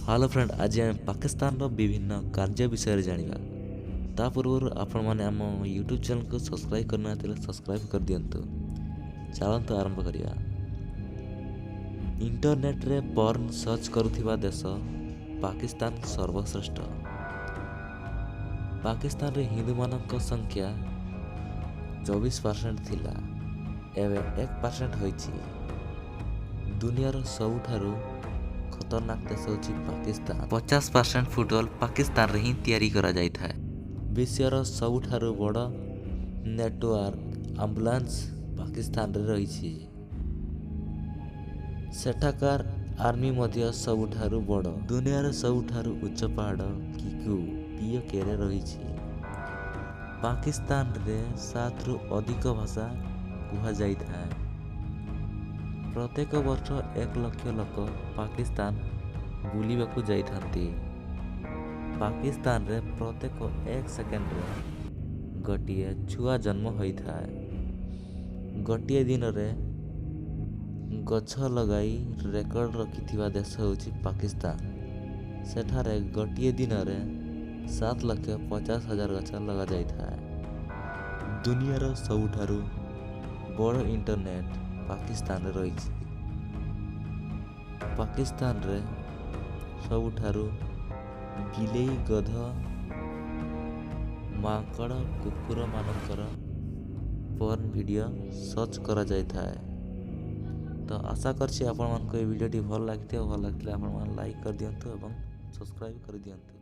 Hello friend, आज आम पाकिस्तान विभिन्न कार्य विषय जानिबा। ता पूर्व आपण मैंने आम यूट्यूब चैनल को सब्सक्राइब करना सब्सक्राइब कर दियंतु। चलतु आरंभ करिया। इंटरनेट रे पर्न सर्च करुथिबा देश पाकिस्तान सर्वश्रेष्ठ। पाकिस्तान रे हिंदू मानक संख्या 24% थिला, एवं 1% होइछि। दुनियार सबुठारु खतरनाक देश होची पाकिस्तान। 50% फुटबॉल पाकिस्तान रे ही तैयारी करा जाई था। विश्वर सबुठारु बड़ नेटवर्क एम्बुलेंस पाकिस्तान रे रहिछि। सेठाकार आर्मी मध्य सबुठारु बड़। दुनियार सबुठारु उच्च पहाड़ किकू पीओके रे रहिछि। पाकिस्तान रे 7 रु अधिक भाषा कुहा जाई था। प्रत्येक वर्ष 1 लाख लोक पाकिस्तान बुलिबाकू जाइथांती। पाकिस्तान रे प्रत्येक 1 सेकेंड रे गोटिए छुआ जन्म होइथाए। गोटिए दिन रे गछ लगाई रेकर्ड रखिथिबा देश होची पाकिस्तान। सेठारे गोटिए दिन रे 7,50,000 गछ लगा जाइथाए। दुनियार सबुठारु बड़ इंटरनेट पाकिस्तान रे रहिछि। पाकिस्तान रे सबुठारु बिलेई गध माकड़ कुकुर मानकर पर्न वीडियो सर्च करा जाय थाए। तो आशा करछि आपण मानको ए वीडियोटी भल लागिथिबो। भल लागथिले आपण मान लाइक कर दियंतु एवं सब्सक्राइब कर दियंतु।